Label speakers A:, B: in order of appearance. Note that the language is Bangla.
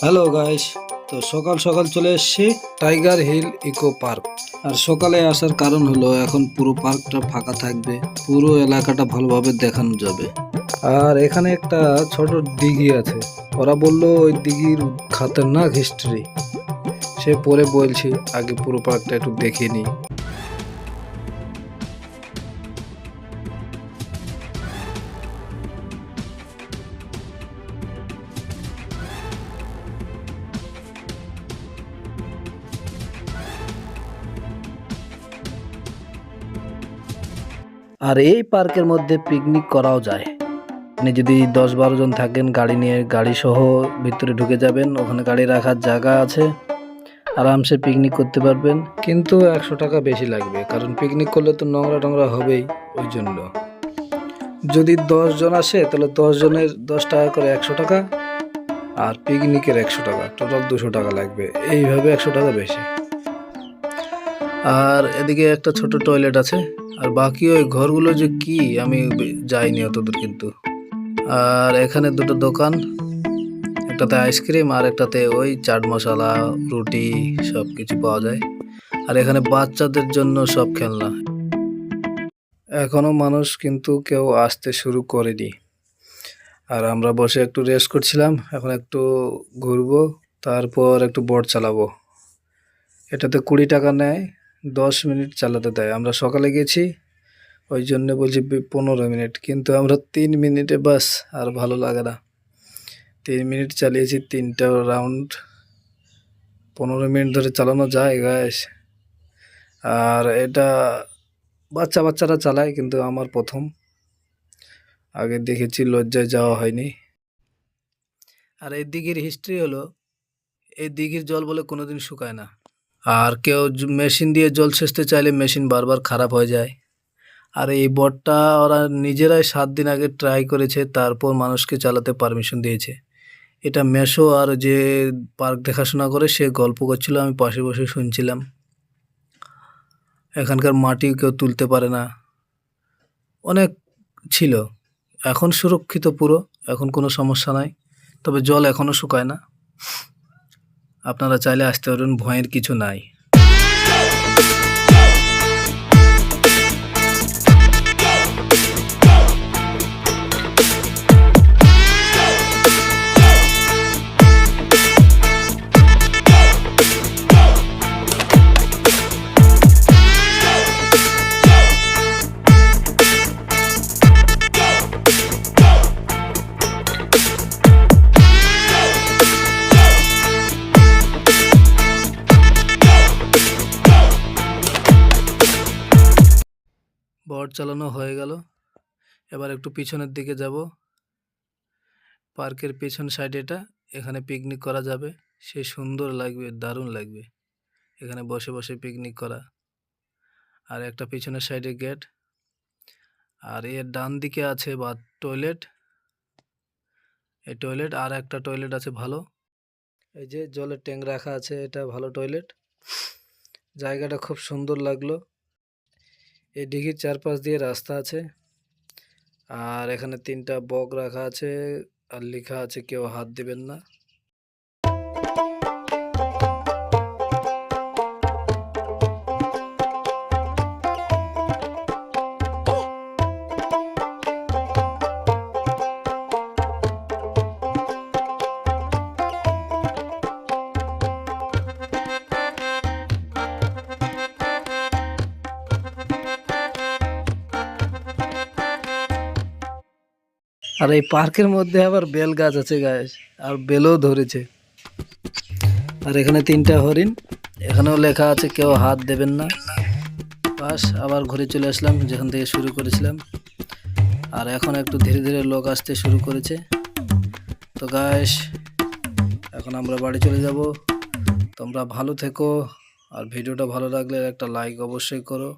A: হ্যালো গাইস, তো সকাল সকাল চলে এসেছি টাইগার হিল ইকো পার্ক। আর সকালে আসার কারণ হলো এখন পুরো পার্কটা ফাঁকা থাকবে, পুরো এলাকাটা ভালোভাবে দেখানো যাবে। আর এখানে একটা ছোট দিঘি আছে, ওরা বললো ওই দিঘির খতরনাক হিস্ট্রি, সে পরে বলছি, আগে পুরো পার্কটা একটু দেখে নিই। আর এই পার্কের মধ্যে পিকনিক করাও যায়। আপনি যদি 10-12 জন থাকেন, গাড়ি নিয়ে গাড়ি সহ ভিতরে ঢুকে যাবেন, ওখানে গাড়ি রাখার জায়গা আছে, আরামসে পিকনিক করতে পারবেন। কিন্তু 100 টাকা বেশি লাগবে, কারণ পিকনিক করলে তো নোংরা টোংরা হবেই, ওই জন্য। যদি 10 জন আসে তাহলে 10 জনের 10 টাকা করে 100 টাকা, আর পিকনিকের 100 টাকা, টোটাল 200 টাকা লাগবে। এইভাবে 100 টাকা বেশি। আর এদিকে একটা ছোট টয়লেট আছে। আর বাকি ওই ঘরগুলো যে কি, আমি যাইনি অতদূর কিন্তু। আর এখানে দুটো দোকান, একটাতে আইসক্রিম আর একটাতে ওই চাট মশলা, রুটি সব কিছু পাওয়া যায়। আর এখানে বাচ্চাদের জন্য সব খেলনা। এখনো মানুষ কিন্তু কেউ আসতে শুরু করেনি। আর আমরা বসে একটু রেস্ট করছিলাম, এখন একটু ঘুরবো, তারপর একটু বোট চালাবো। এটাতে 20 টাকা নেয়, 10 মিনিট চালাতে দেয়। আমরা সকালে গেছি, ওই জন্য বলছি 15 মিনিট, কিন্তু আমরা 3 মিনিটে বাস, আর ভালো লাগে না। 3 মিনিট চালিয়েছি, 3টা রাউন্ড। 15 মিনিট ধরে চালানো যায় গাইস। আর এটা বাচ্চারা চালায়, কিন্তু আমার প্রথম, আগে দেখেছি, লজ্জায় যাওয়া হয়নি। আর এই দিঘির হিস্ট্রি হলো, এই দিঘির জল বলে কোনোদিন শুকায় না। আর কেউ মেশিন দিয়ে জল সেচতে চাইলে মেশিন বারবার খারাপ হয়ে যায়। আর এই বোটটা ওরা নিজেরাই 7 দিন আগে ট্রাই করেছে, তারপর মানুষকে চালাতে পারমিশন দিয়েছে। এটা মেশো আর যে পার্ক দেখাশোনা করে, সে গল্প করছিল, আমি পাশে বসে শুনছিলাম। এখানকার মাটি কেউ তুলতে পারে না, অনেক ছিল। এখন সুরক্ষিত পুরো, এখন কোনো সমস্যা নাই। তবে জল এখনও শুকায় না। আপনারা চাইলে আসতে পারবেন, ভয়ের কিছু নাই। বোট চালানো হয়ে গেল, এবার একটু পিছনের দিকে যাব। পার্কের পেছন সাইডে এটা, এখানে পিকনিক করা যাবে, সে সুন্দর লাগবে, দারুণ লাগবে এখানে বসে বসে পিকনিক করা। আর একটা পিছনের সাইডে গেট, আর এর ডান দিকে আছে টয়লেট। এই টয়লেট, আর একটা টয়লেট আছে ভালো, এই যে জলের ট্যাঙ্ক রাখা আছে, এটা ভালো টয়লেট। জায়গাটা খুব সুন্দর লাগলো। এই দিঘির চারপাশ দিয়ে রাস্তা আছে। আর এখানে 3টা বক রাখা আছে, আর লেখা আছে কেউ হাত দিবেন না। আর এই পার্কের মধ্যে আবার বেল গাছ আছে গাছ, আর বেলও ধরেছে। আর এখানে 3টা হরিণ, এখানেও লেখা আছে কেউ হাত দেবেন না। বাস, আবার ঘুরে চলে আসলাম যেখান থেকে শুরু করেছিলাম। আর এখন একটু ধীরে ধীরে লোক আসতে শুরু করেছে। তো গাইস, এখন আমরা বাড়ি চলে যাব। তোমরা ভালো থেকো, আর ভিডিওটা ভালো লাগলে একটা লাইক অবশ্যই করো।